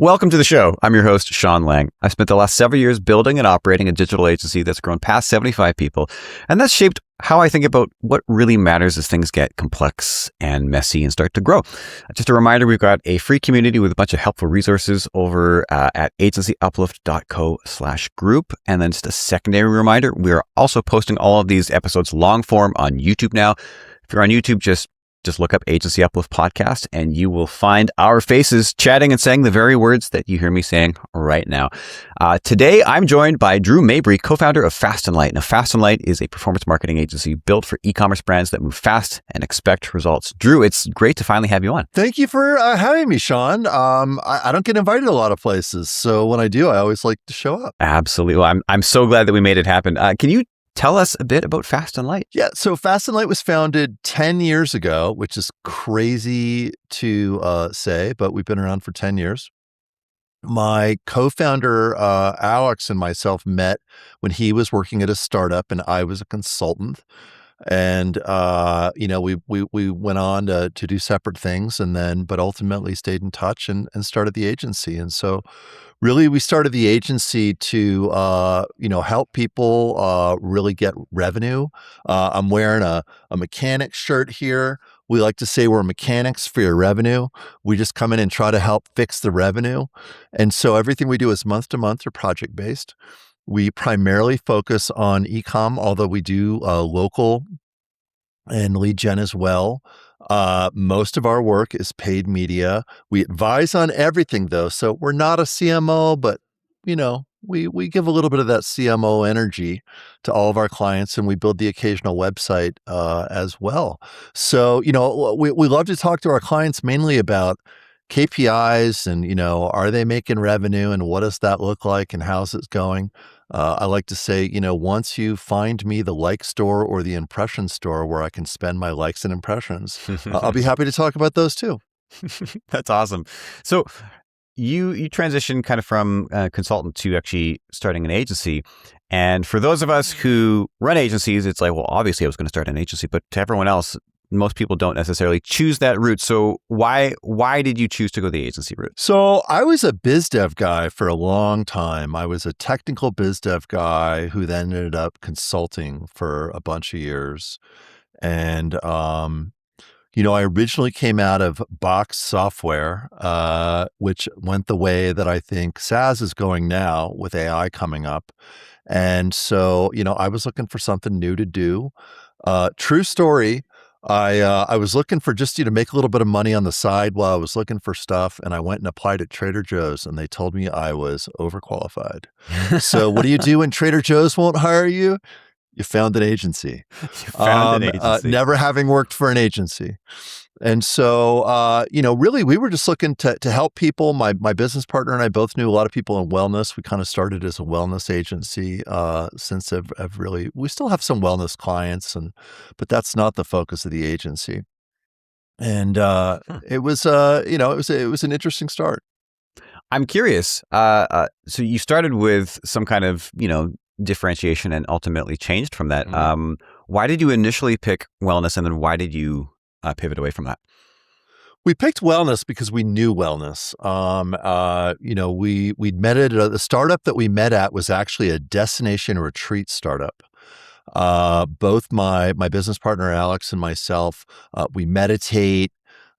Welcome to the show. I'm your host, Sean Lang. I've spent the last several years building and operating a digital agency that's grown past 75 people, and that's shaped how I think about what really matters as things get complex and messy and start to grow. Just a reminder, we've got a free community with a bunch of helpful resources over at agencyuplift.co/group. And then just a secondary reminder, we are also posting all of these episodes long form on YouTube now. If you're on YouTube, just look up Agency Uplift Podcast and you will find our faces chatting and saying the very words that you hear me saying right now. Today, I'm joined by Drew Mabry, co-founder of Fast and Light. Now, Fast and Light is a performance marketing agency built for e-commerce brands that move fast and expect results. Drew, it's great to finally have you on. Thank you for having me, Sean. I don't get invited to a lot of places, so when I do, I always like to show up. Absolutely. Well, I'm so glad that we made it happen. Can you tell us a bit about Fast and Light? Yeah, so Fast and Light was founded 10 years ago, which is crazy to say, but we've been around for 10 years. My co-founder, Alex, and myself met when he was working at a startup and I was a consultant. And, we went on to do separate things but ultimately stayed in touch and started the agency. And so really we started the agency to, help people really get revenue. I'm wearing a mechanic shirt here. We like to say we're mechanics for your revenue. We just come in and try to help fix the revenue. And so everything we do is month to month or project based. We primarily focus on e-com, although we do local and lead gen as well. Most of our work is paid media. We advise on everything though. So we're not a CMO, but we give a little bit of that CMO energy to all of our clients, and we build the occasional website as well. So, we love to talk to our clients mainly about KPIs and, are they making revenue and what does that look like and how's it going? I like to say, once you find me the like store or the impression store where I can spend my likes and impressions, I'll be happy to talk about those too. That's awesome. So you transitioned kind of from a consultant to actually starting an agency. And for those of us who run agencies, it's like, well, obviously I was going to start an agency, but to everyone else, most people don't necessarily choose that route. So why did you choose to go the agency route? So I was a biz dev guy for a long time. I was a technical biz dev guy who then ended up consulting for a bunch of years. And, I originally came out of box software, which went the way that I think SaaS is going now with AI coming up. And so, I was looking for something new to do. True story. I was looking for just to make a little bit of money on the side while I was looking for stuff, and I went and applied at Trader Joe's, and they told me I was overqualified. So what do you do when Trader Joe's won't hire you? You found an agency. Never having worked for an agency. And so, really, we were just looking to help people. My business partner and I both knew a lot of people in wellness. We kind of started as a wellness agency since we still have some wellness clients, but that's not the focus of the agency. And it was an interesting start. I'm curious. So you started with some kind of, differentiation and ultimately changed from that. Mm-hmm. Why did you initially pick wellness, and then why did you pivot away from that? We picked wellness because we knew wellness. We'd met at the startup that we met at was actually a destination retreat startup. Both my business partner Alex and myself, we meditate.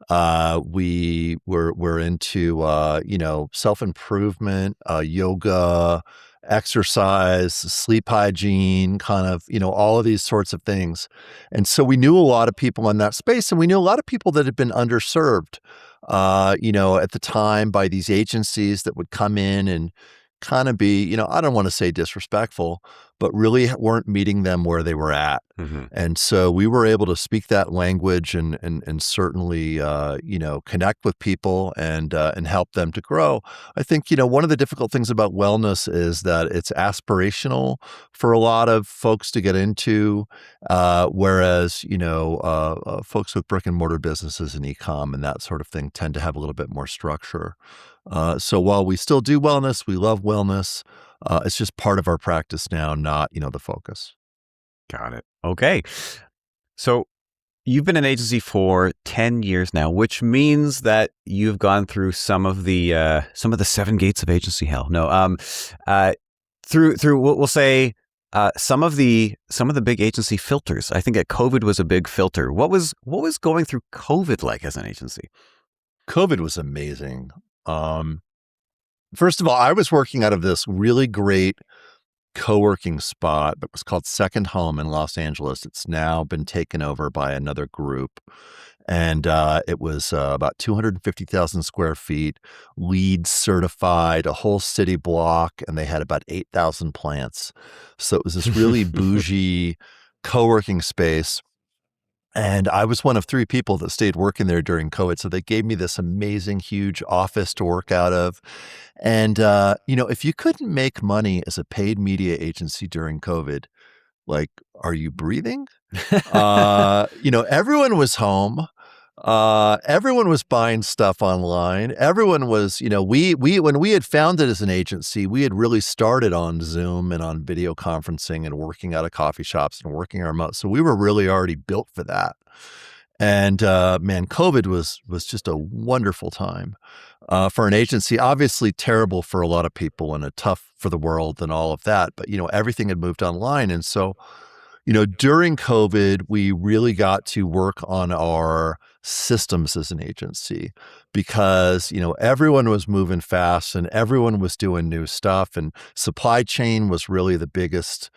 We're into self-improvement, yoga, exercise, sleep hygiene, kind of, all of these sorts of things. And so we knew a lot of people in that space, and we knew a lot of people that had been underserved, at the time by these agencies that would come in and kind of be, I don't want to say disrespectful, but really weren't meeting them where they were at. Mm-hmm. And so we were able to speak that language and certainly, connect with people and help them to grow. I think, one of the difficult things about wellness is that it's aspirational for a lot of folks to get into, whereas, folks with brick and mortar businesses and e-com and that sort of thing tend to have a little bit more structure. So while we still do wellness, we love wellness. It's just part of our practice now, not, the focus. Got it. Okay. So you've been an agency for 10 years now, which means that you've gone through some of the seven gates of agency hell. No, through we'll say some of the big agency filters. I think that COVID was a big filter. What was going through COVID like as an agency? COVID was amazing. First of all, I was working out of this really great co-working spot that was called Second Home in Los Angeles. It's now been taken over by another group. And it was about 250,000 square feet, LEED certified, a whole city block, and they had about 8,000 plants. So it was this really bougie co-working space. And I was one of three people that stayed working there during COVID. So they gave me this amazing, huge office to work out of. And, if you couldn't make money as a paid media agency during COVID, like, are you breathing? Everyone was home. Everyone was buying stuff online. Everyone was, we when we had founded as an agency, we had really started on Zoom and on video conferencing and working out of coffee shops and working remote. So we were really already built for that. And man, COVID was just a wonderful time for an agency. Obviously terrible for a lot of people and a tough for the world and all of that. But everything had moved online, and so during COVID, we really got to work on our systems as an agency because, everyone was moving fast and everyone was doing new stuff, and supply chain was really the biggest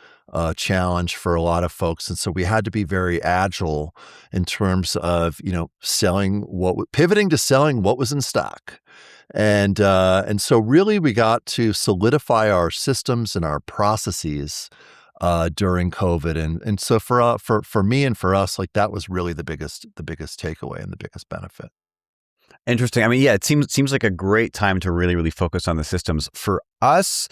challenge for a lot of folks. And so we had to be very agile in terms of, pivoting to selling what was in stock. And so really we got to solidify our systems and our processes during COVID. And so for me and for us, like, that was really the biggest takeaway and the biggest benefit. Interesting. I mean, yeah, it seems like a great time to really, really focus on the systems. For us,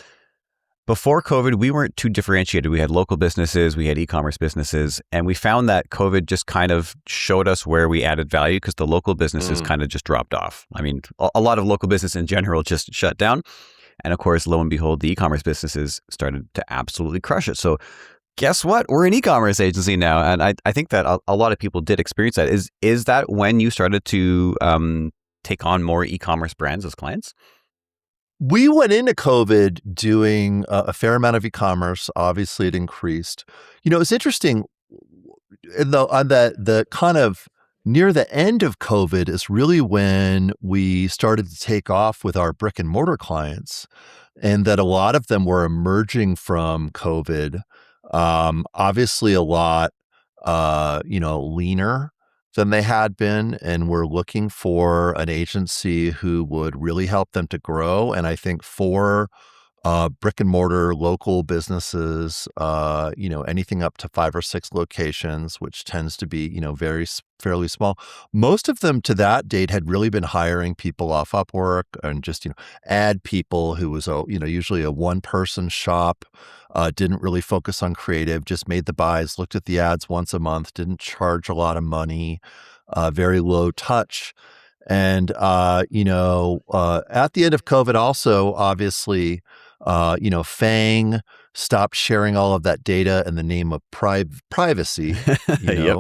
before COVID, we weren't too differentiated. We had local businesses, we had e-commerce businesses, and we found that COVID just kind of showed us where we added value because the local businesses kind of just dropped off. I mean, a lot of local business in general just shut down. And of course, lo and behold, the e-commerce businesses started to absolutely crush it. So guess what? We're an e-commerce agency now. And I think that a lot of people did experience that. Is that when you started to take on more e-commerce brands as clients? We went into COVID doing a fair amount of e-commerce. Obviously, it increased. It's interesting. On the kind of near the end of COVID is really when we started to take off with our brick and mortar clients, and that a lot of them were emerging from COVID. Obviously, a lot, leaner than they had been, and were looking for an agency who would really help them to grow. And I think for brick and mortar local businesses, anything up to 5 or 6 locations, which tends to be, fairly small. Most of them to that date had really been hiring people off Upwork and just, ad people who was, usually a one-person shop, didn't really focus on creative, just made the buys, looked at the ads once a month, didn't charge a lot of money, very low touch. And, at the end of COVID also, obviously, FANG stopped sharing all of that data in the name of privacy. Yep.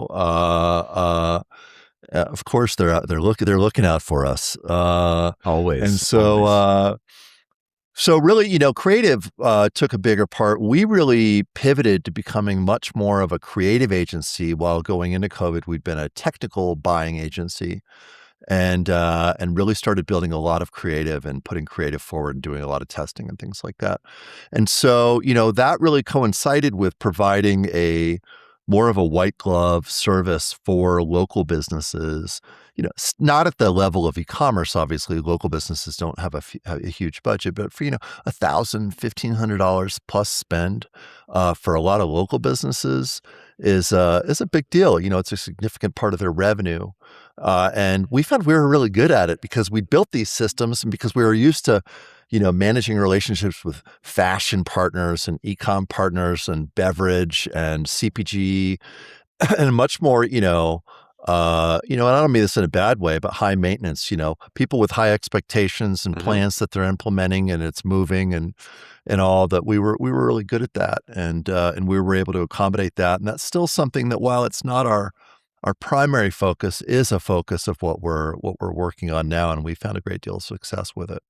Of course, they're looking out for us. Always. And so, always. So really, creative took a bigger part. We really pivoted to becoming much more of a creative agency. While going into COVID, we'd been a technical buying agency. And really started building a lot of creative and putting creative forward and doing a lot of testing and things like that. And so, that really coincided with providing a more of a white glove service for local businesses. Not at the level of e-commerce. Obviously, local businesses don't have a huge budget, but for $1,000, $1,500 plus spend for a lot of local businesses is a big deal. It's a significant part of their revenue. And we found we were really good at it because we built these systems and because we were used to, managing relationships with fashion partners and e-com partners and beverage and CPG and much more, and I don't mean this in a bad way, but high maintenance, people with high expectations and plans that they're implementing and it's moving and all that. We were really good at that. And we were able to accommodate that. And that's still something that while it's not our our primary focus is a focus of what we're working on now, and we found a great deal of success with it.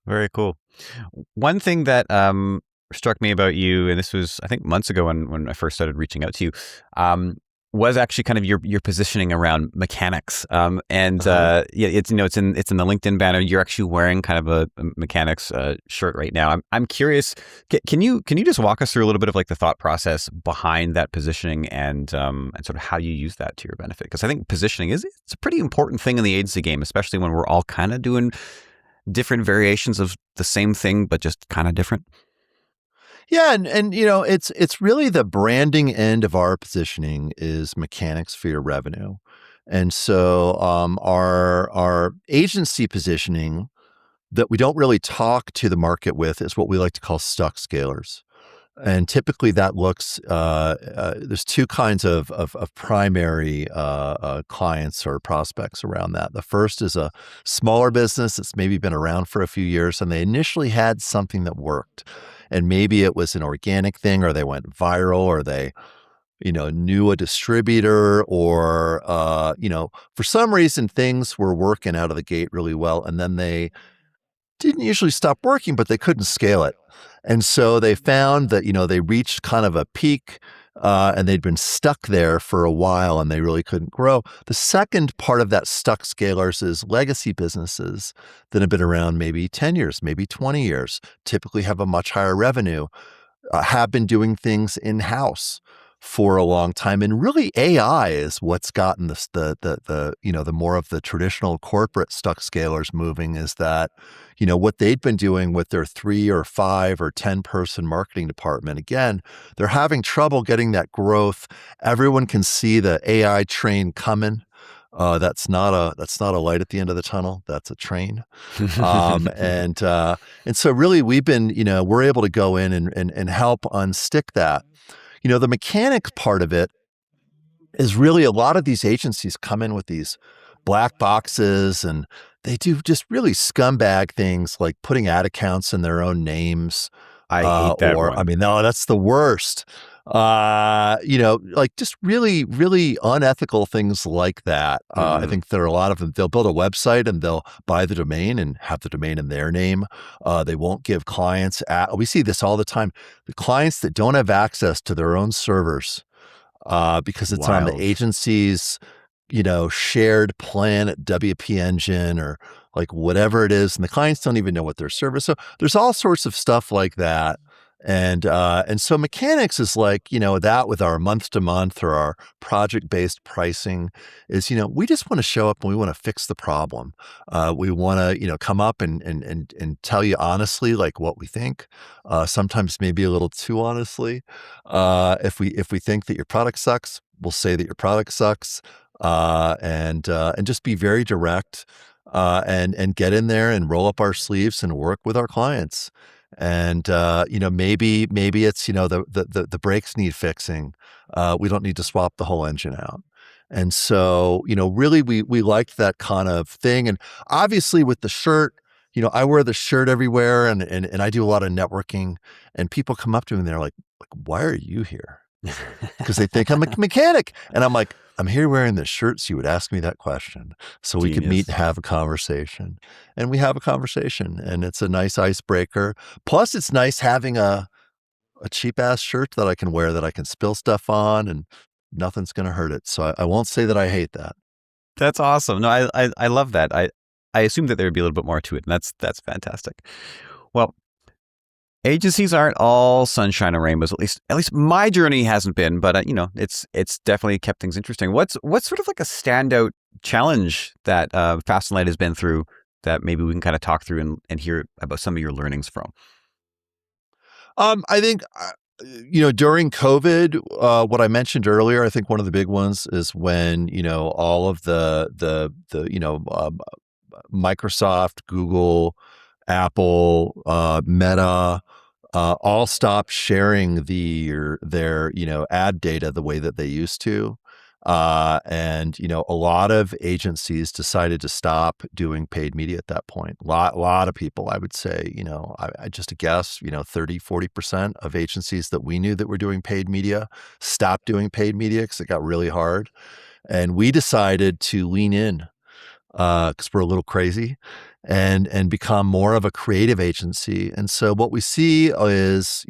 Very cool. One thing that struck me about you, and this was I think months ago when I first started reaching out to you, was actually kind of your positioning around mechanics. And yeah, it's it's in the LinkedIn banner. You're actually wearing kind of a mechanics shirt right now. I'm curious. Can you just walk us through a little bit of like the thought process behind that positioning and sort of how you use that to your benefit? Because I think positioning it's a pretty important thing in the agency game, especially when we're all kind of doing different variations of the same thing, but just kind of different. Yeah, and it's really the branding end of our positioning is mechanics for your revenue. And so our agency positioning that we don't really talk to the market with is what we like to call stuck scalers. And typically that looks, there's two kinds of primary clients or prospects around that. The first is a smaller business that's maybe been around for a few years and they initially had something that worked. And maybe it was an organic thing or they went viral or they, knew a distributor or, for some reason things were working out of the gate really well. And then they didn't usually stop working, but they couldn't scale it. And so they found that, they reached kind of a peak and they'd been stuck there for a while and they really couldn't grow. The second part of that stuck scalers is legacy businesses that have been around maybe 10 years, maybe 20 years, typically have a much higher revenue, have been doing things in-house for a long time. And really AI is what's gotten this, the more of the traditional corporate stuck scalers moving is that, what they'd been doing with their 3 or 5 or 10 person marketing department. Again, they're having trouble getting that growth. Everyone can see the AI train coming. That's not a light at the end of the tunnel. That's a train. And so really we've been, we're able to go in and help unstick that. The mechanics part of it is really a lot of these agencies come in with these black boxes and they do just really scumbag things like putting ad accounts in their own names. I hate that Or, one. I mean, no, that's the worst. Like just really, really unethical things like that. I think there are a lot of them. They'll build a website and they'll buy the domain and have the domain in their name. They won't give clients, we see this all the time. The clients that don't have access to their own servers, because it's on the Wild. agency's, shared plan at WP Engine or like whatever it is. And the clients don't even know what their service. So there's all sorts of stuff like that. And so mechanics is like, that with our month to month or our project-based pricing is, we just want to show up and we want to fix the problem. We want to, come up and tell you honestly, like what we think, sometimes maybe a little too honestly. If we think that your product sucks, we'll say that your product sucks, and just be very direct, and get in there and roll up our sleeves and work with our clients. And maybe it's the brakes need fixing. We don't need to swap the whole engine out. And so really we liked that kind of thing. And obviously with the shirt, I wear the shirt everywhere, and I do a lot of networking. And people come up to me and they're like, "Why are you here?" Because they think I'm a mechanic, and I'm like, "I'm here wearing this shirt, so you would ask me that question, so we could meet Genius. and have a conversation." And we have a conversation, and it's a nice icebreaker. Plus, it's nice having a cheap ass shirt that I can wear that I can spill stuff on, and nothing's going to hurt it. So I won't say that I hate that. That's awesome. No, I love that. I assumed that there would be a little bit more to it, and that's fantastic. Well, agencies aren't all sunshine and rainbows. At least my journey hasn't been, but it's definitely kept things interesting. What's sort of like a standout challenge that Fast and Light has been through that maybe we can kind of talk through and hear about some of your learnings from? I think, during COVID, what I mentioned earlier, I think one of the big ones is when, all of Microsoft, Google, Apple, Meta, all stopped sharing their ad data the way that they used to. And a lot of agencies decided to stop doing paid media at that point. Lot of people, I would say, I just a guess, 30-40% of agencies that we knew that were doing paid media stopped doing paid media because it got really hard. And we decided to lean in because we're a little crazy and become more of a creative agency. And so what we see is,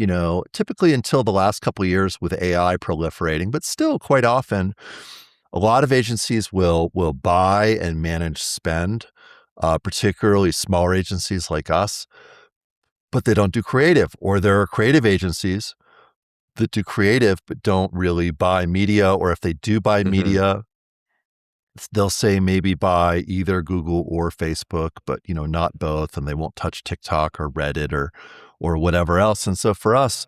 typically until the last couple of years with AI proliferating, but still quite often, a lot of agencies will buy and manage spend, particularly smaller agencies like us, but they don't do creative. Or there are creative agencies that do creative but don't really buy media, or if they do buy Hmm. media, they'll say maybe buy either Google or Facebook, but not both, and they won't touch TikTok or Reddit or whatever else. And so for us,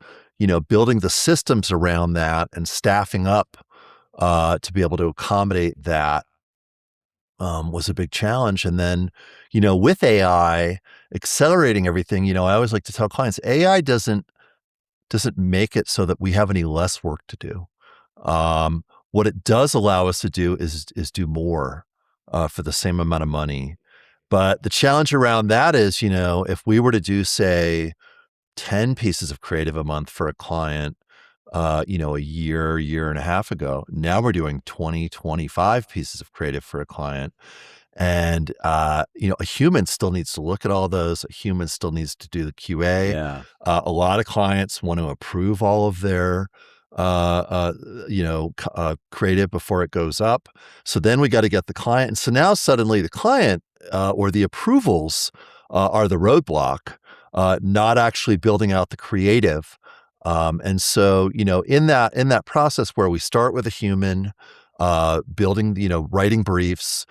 building the systems around that and staffing up to be able to accommodate that was a big challenge. And then, with AI accelerating everything, I always like to tell clients, AI doesn't make it so that we have any less work to do. Um, what it does allow us to do is do more for the same amount of money. But the challenge around that is, if we were to do, say, 10 pieces of creative a month for a client, a year and a half ago, now we're doing 20, 25 pieces of creative for a client. And, a human still needs to look at all those. A human still needs to do the QA. Yeah. A lot of clients want to approve all of their, creative before it goes up. So then we got to get the client. And so now suddenly the client or the approvals are the roadblock, not actually building out the creative. And so, in that process where we start with a human, building, writing briefs,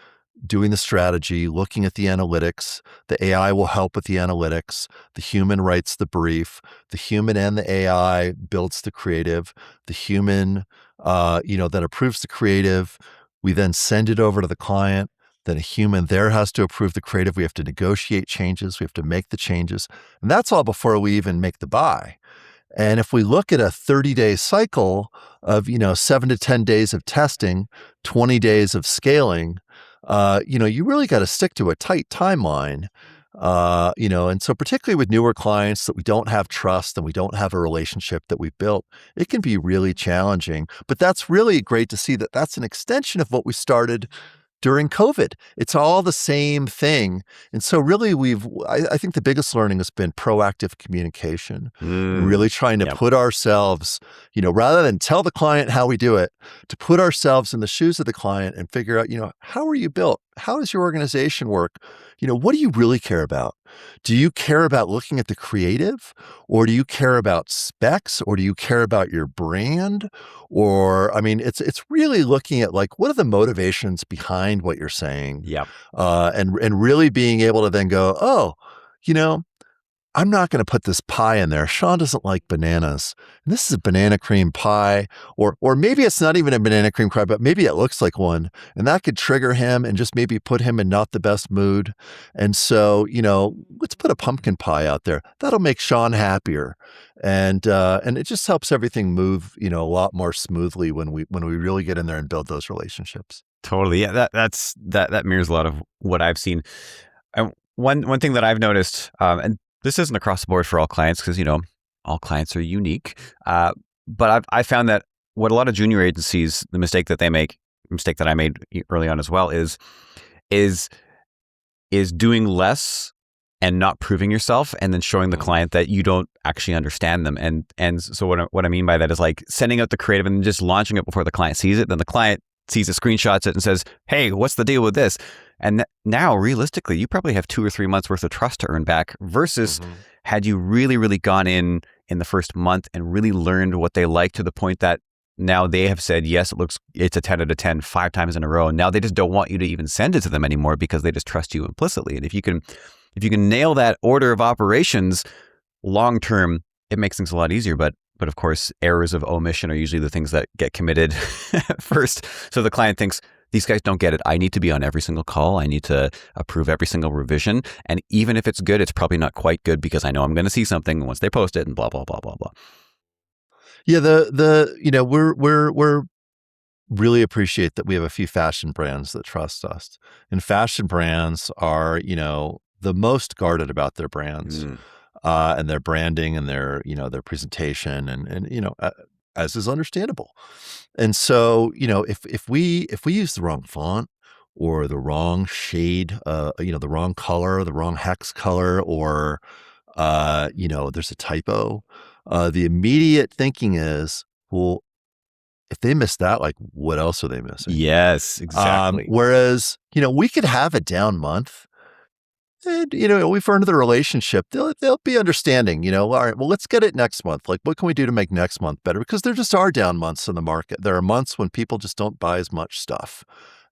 doing the strategy, looking at the analytics. The AI will help with the analytics. The human writes the brief. The human and the AI builds the creative. The human, then approves the creative. We then send it over to the client. Then a human there has to approve the creative. We have to negotiate changes. We have to make the changes. And that's all before we even make the buy. And if we look at a 30-day cycle of, 7 to 10 days of testing, 20 days of scaling, you really got to stick to a tight timeline. And so particularly with newer clients that we don't have trust and we don't have a relationship that we've built, it can be really challenging. But that's really great to see that that's an extension of what we started during COVID. It's all the same thing. And so really I think the biggest learning has been proactive communication and really trying to Yep. put ourselves, rather than tell the client how we do it, to put ourselves in the shoes of the client and figure out, how are you built? How does your organization work? What do you really care about? Do you care about looking at the creative, or do you care about specs, or do you care about your brand? Or, I mean, it's really looking at like, what are the motivations behind what you're saying? Yep. And really being able to then go, oh, you know, I'm not going to put this pie in there. Sean doesn't like bananas. And this is a banana cream pie, or maybe it's not even a banana cream pie, but maybe it looks like one, and that could trigger him and just maybe put him in not the best mood. And so, let's put a pumpkin pie out there. That'll make Sean happier, and it just helps everything move, a lot more smoothly when we really get in there and build those relationships. Totally. Yeah. That mirrors a lot of what I've seen. And one thing that I've noticed, and this isn't across the board for all clients because, all clients are unique. But I found that what a lot of junior agencies, the mistake that I made early on as well is doing less and not proving yourself, and then showing the client that you don't actually understand them. And so what I mean by that is like sending out the creative and just launching it before the client sees it. Then the client sees it, screenshots it, and says, "Hey, what's the deal with this?" And now, realistically, you probably have 2 or 3 months worth of trust to earn back versus had you really, really gone in the first month and really learned what they like to the point that now they have said, yes, it's a 10 out of 10 5 times in a row. Now they just don't want you to even send it to them anymore because they just trust you implicitly. And if you can nail that order of operations long term, it makes things a lot easier. But of course, errors of omission are usually the things that get committed first. So the client thinks, these guys don't get it. I need to be on every single call. I need to approve every single revision. And even if it's good, it's probably not quite good because I know I'm going to see something once they post it and blah, blah, blah, blah, blah. Yeah, we're really appreciate that we have a few fashion brands that trust us. And fashion brands are, the most guarded about their brands and their branding and their presentation. And as is understandable. And so, if we use the wrong font or the wrong shade, the wrong color, the wrong hex color, or there's a typo, the immediate thinking is, well, if they missed that, like, what else are they missing? Yes, exactly. Whereas, we could have a down month. And, we've earned the relationship. They'll be understanding, all right, well, let's get it next month. Like, what can we do to make next month better? Because there just are down months in the market. There are months when people just don't buy as much stuff,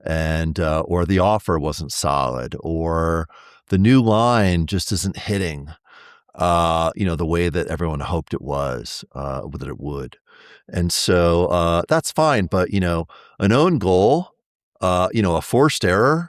and or the offer wasn't solid, or the new line just isn't hitting, the way that everyone hoped it was, that it would. And so that's fine. But, an own goal, a forced error,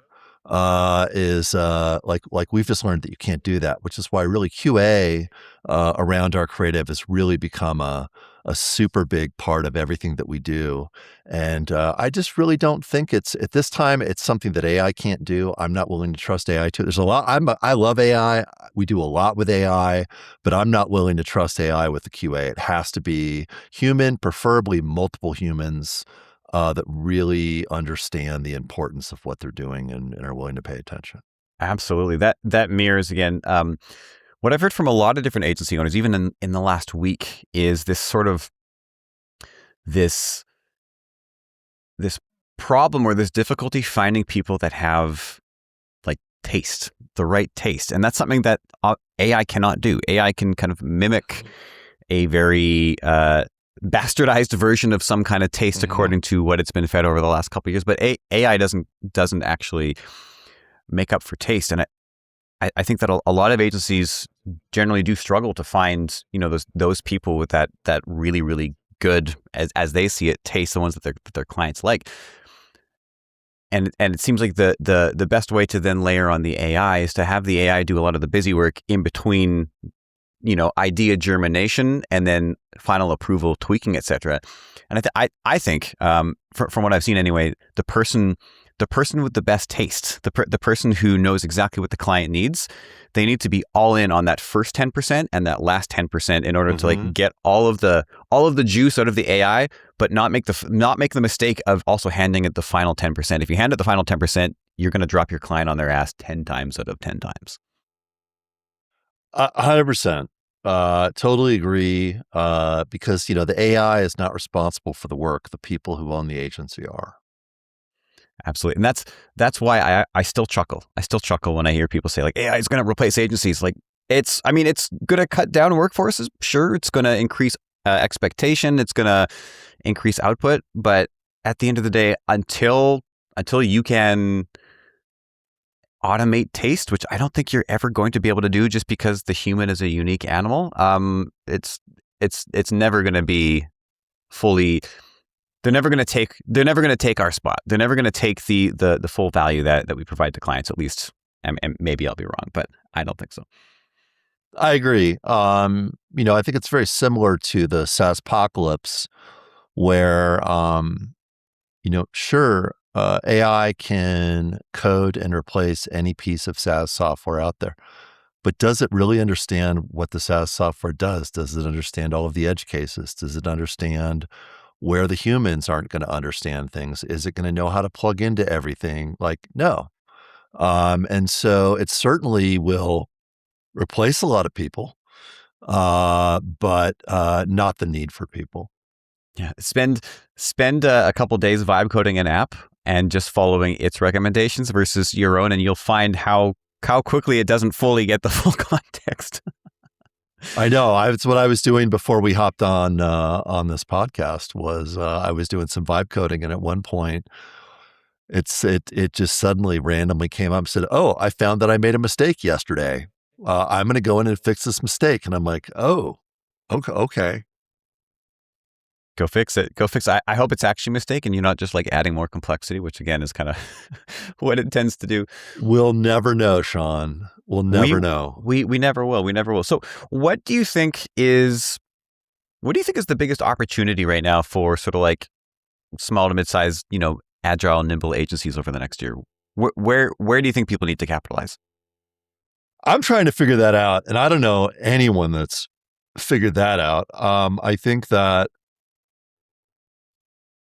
is like we've just learned that you can't do that, which is why really QA around our creative has really become a super big part of everything that we do. And I just really don't think it's at this time it's something that AI can't do. I'm not willing to trust AI too. There's a lot. I love AI. We do a lot with AI, but I'm not willing to trust AI with the QA. It has to be human, preferably multiple humans, that really understand the importance of what they're doing and are willing to pay attention. Absolutely. That mirrors again. What I've heard from a lot of different agency owners, even in the last week, is this sort of this problem or this difficulty finding people that have like taste, the right taste. And that's something that AI cannot do. AI can kind of mimic a very bastardized version of some kind of taste according to what it's been fed over the last couple of years. But AI doesn't actually make up for taste. And I think that a lot of agencies generally do struggle to find, those people with that really, really good, as they see it, taste, the ones that their clients like. And it seems like the best way to then layer on the AI is to have the AI do a lot of the busy work in between, idea germination and then final approval, tweaking, etc. And I think from what I've seen anyway, the person with the best taste, the person who knows exactly what the client needs, they need to be all in on that first 10% and that last 10% in order to like get all of the juice out of the AI, but not make the mistake of also handing it the final 10%. If you hand it the final 10%, you're going to drop your client on their ass 10 times out of 10 times. 100%. Totally agree. Because, the AI is not responsible for the work. The people who own the agency are. Absolutely. And that's why I still chuckle. I still chuckle when I hear people say like AI is going to replace agencies. Like it's going to cut down workforces. Sure. It's going to increase expectation. It's going to increase output. But at the end of the day, until you can automate taste, which I don't think you're ever going to be able to do just because the human is a unique animal. It's never going to be fully. They're never going to take our spot. They're never going to take the full value that we provide to clients, at least. And maybe I'll be wrong, but I don't think so. I agree. I think it's very similar to the SaaSpocalypse where, sure, AI can code and replace any piece of SaaS software out there. But does it really understand what the SaaS software does? Does it understand all of the edge cases? Does it understand where the humans aren't going to understand things? Is it going to know how to plug into everything? Like, no. And so it certainly will replace a lot of people, but not the need for people. Yeah. Spend a couple days vibe coding an app and just following its recommendations versus your own, and you'll find how quickly it doesn't fully get the full context. I know. It's what I was doing before we hopped on this podcast. Was I was doing some vibe coding, and at one point, it just suddenly randomly came up and said, "Oh, I found that I made a mistake yesterday. I'm going to go in and fix this mistake." And I'm like, "Oh, okay." Go fix it. I hope it's actually a mistake and you're not just like adding more complexity, which again is kind of what it tends to do. We'll never know, Sean. We'll never know. We never will. We never will. So what do you think is the biggest opportunity right now for sort of like small to mid-sized, agile, nimble agencies over the next year? Where do you think people need to capitalize? I'm trying to figure that out. And I don't know anyone that's figured that out. I think that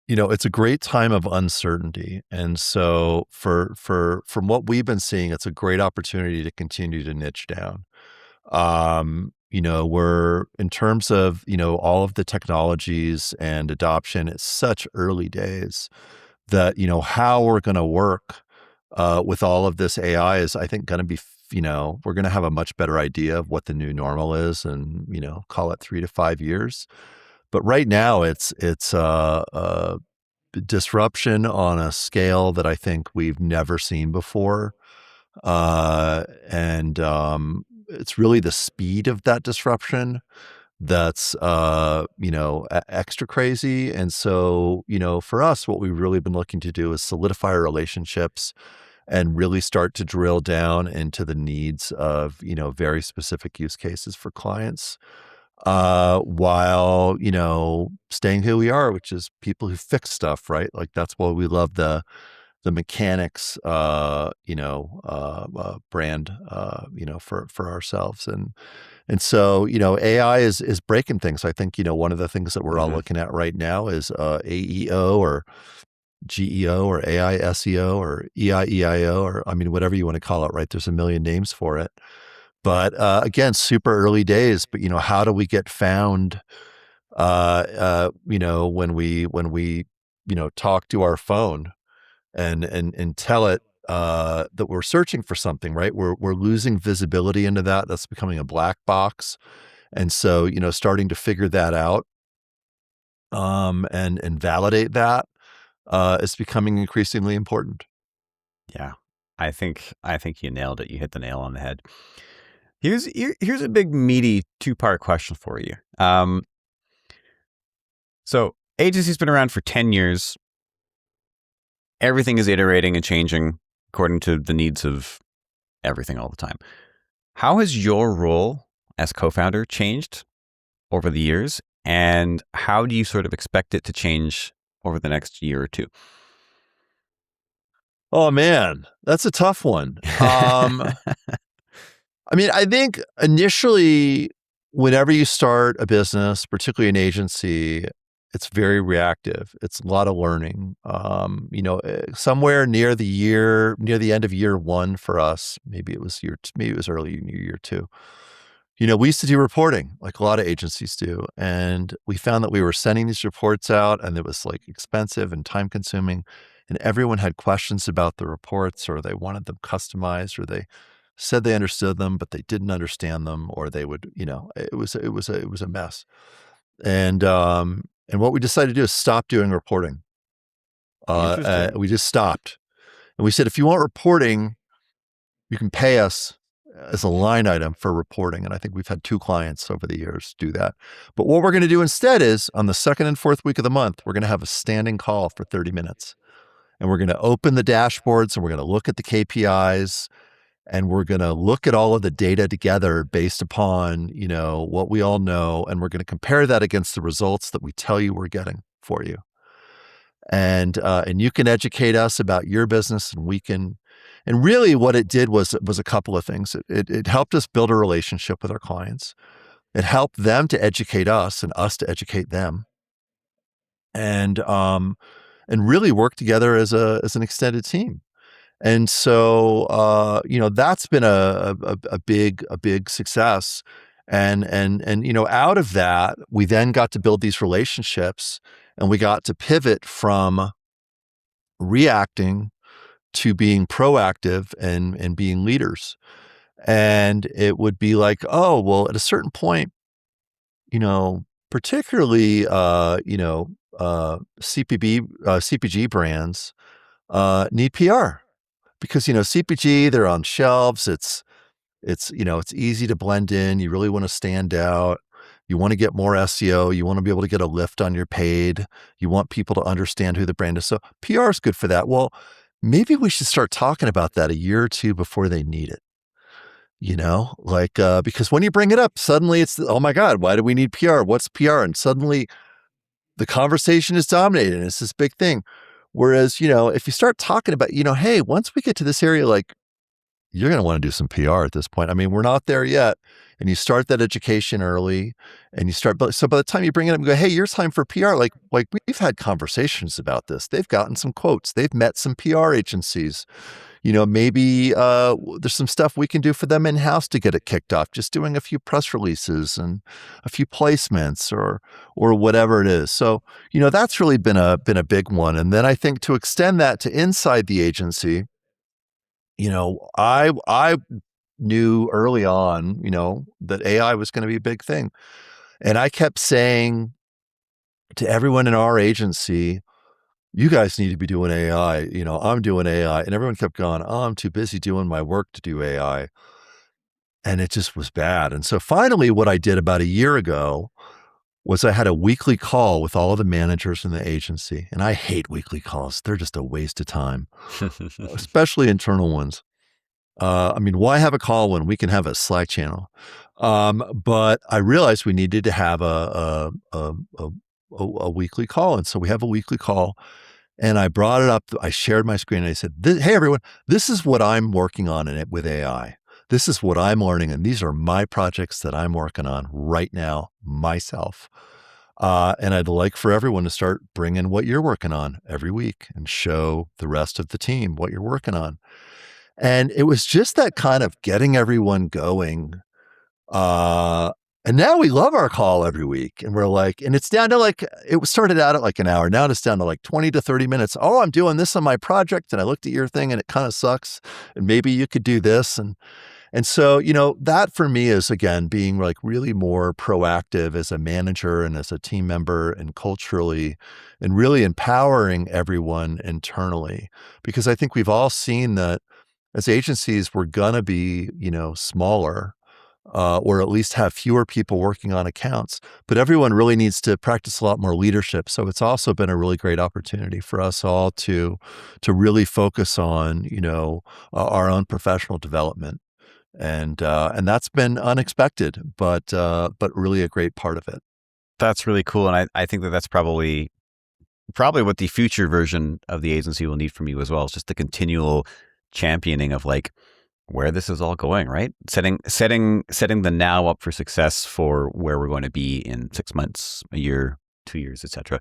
It's a great time of uncertainty. And so from what we've been seeing, it's a great opportunity to continue to niche down. We're in terms of, all of the technologies and adoption, it's such early days that, how we're going to work with all of this AI is, I think, going to be, we're going to have a much better idea of what the new normal is and, call it 3 to 5 years. But right now it's disruption on a scale that I think we've never seen before. And it's really the speed of that disruption that's, extra crazy. And so, for us, what we've really been looking to do is solidify our relationships and really start to drill down into the needs of, very specific use cases for clients, while, staying who we are, which is people who fix stuff, right? Like that's why we love the mechanics, brand, for ourselves. And so, AI is breaking things. I think, one of the things that we're all Mhm. looking at right now is AEO or GEO or AI SEO or EIEIO, or I mean, whatever you want to call it, right? There's a million names for it. But again, super early days. But how do we get found? When we talk to our phone and tell it that we're searching for something, right? We're losing visibility into that. That's becoming a black box. And so, starting to figure that out, and validate that, is becoming increasingly important. Yeah. I think you nailed it. You hit the nail on the head. Here's a big meaty two-part question for you. So agency's been around for 10 years. Everything is iterating and changing according to the needs of everything all the time. How has your role as co-founder changed over the years? And how do you sort of expect it to change over the next year or two? Oh man, that's a tough one. I mean, I think initially, whenever you start a business, particularly an agency, it's very reactive. It's a lot of learning. Somewhere near the end of year one for us, maybe it was early in year two. We used to do reporting like a lot of agencies do. And we found that we were sending these reports out and it was like expensive and time consuming. And everyone had questions about the reports or they wanted them customized or they said they understood them, but they didn't understand them, or they would, it was a mess. And what we decided to do is stop doing reporting. Interesting. We just stopped. And we said, if you want reporting, you can pay us as a line item for reporting. And I think we've had 2 clients over the years do that. But what we're going to do instead is on the second and fourth week of the month, we're going to have a standing call for 30 minutes. And we're going to open the dashboards and we're going to look at the KPIs and we're going to look at all of the data together based upon, what we all know. And we're going to compare that against the results that we tell you we're getting for you. And you can educate us about your business and we can, and really what it did was a couple of things. It helped us build a relationship with our clients. It helped them to educate us and us to educate them. And really work together as an extended team. And so, that's been a big success. And out of that, we then got to build these relationships and we got to pivot from reacting to being proactive and being leaders. And it would be like, oh, well, at a certain point, particularly, CPG brands, need PR because, CPG, they're on shelves. It's easy to blend in. You really want to stand out. You want to get more SEO. You want to be able to get a lift on your paid. You want people to understand who the brand is. So PR is good for that. Well, maybe we should start talking about that a year or two before they need it. Because when you bring it up, suddenly it's, oh my God, why do we need PR? What's PR? And suddenly the conversation is dominated and it's this big thing. Whereas, if you start talking about, hey, once we get to this area, like you're going to want to do some PR at this point. I mean, we're not there yet. And you start that education early and you start, so by the time you bring it up and go, hey, your time for PR, like we've had conversations about this. They've gotten some quotes. They've met some PR agencies. Maybe there's some stuff we can do for them in-house to get it kicked off, just doing a few press releases and a few placements or whatever it is. So, that's really been a big one. And then I think to extend that to inside the agency, I knew early on, that AI was going to be a big thing. And I kept saying to everyone in our agency, you guys need to be doing AI. I'm doing AI. And everyone kept going, oh, I'm too busy doing my work to do AI. And it just was bad. And so finally, what I did about a year ago was I had a weekly call with all of the managers in the agency. And I hate weekly calls. They're just a waste of time, especially internal ones. Why have a call when we can have a Slack channel? But I realized we needed to have a weekly call. And so we have a weekly call. And I brought it up. I shared my screen and I said, hey, everyone, this is what I'm working on in it with AI. This is what I'm learning. And these are my projects that I'm working on right now myself. And I'd like for everyone to start bringing what you're working on every week and show the rest of the team what you're working on. And it was just that kind of getting everyone going. And now we love our call every week. And we're like, and it's down to it started out at an hour. Now it's down to 20 to 30 minutes. Oh, I'm doing this on my project. And I looked at your thing and it kind of sucks. And maybe you could do this. And so, that for me is, again, being really more proactive as a manager and as a team member and culturally, and really empowering everyone internally. Because I think we've all seen that as agencies, we're going to be, smaller. Or at least have fewer people working on accounts. But everyone really needs to practice a lot more leadership. So it's also been a really great opportunity for us all to really focus on, our own professional development. And that's been unexpected, but really a great part of it. That's really cool. And I think that's probably what the future version of the agency will need from you as well. It's just the continual championing of where this is all going, right? Setting the now up for success for where we're going to be in 6 months, a year, 2 years, etc.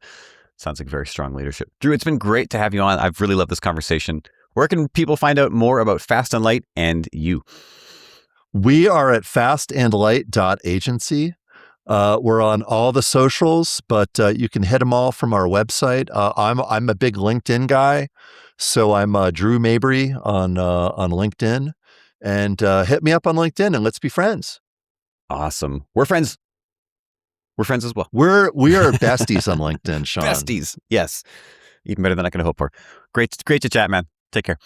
Sounds like very strong leadership. Drew, it's been great to have you on. I've really loved this conversation. Where can people find out more about Fast and Light and you? We are at fastandlight.agency. We're on all the socials, but you can hit them all from our website. I'm a big LinkedIn guy, so I'm Drew Mabry on LinkedIn. And hit me up on LinkedIn and let's be friends. Awesome. We're friends. We're friends as well. We are besties on LinkedIn, Sean. Besties. Yes. Even better than I could hope for. Great to chat, man. Take care.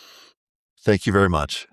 Thank you very much.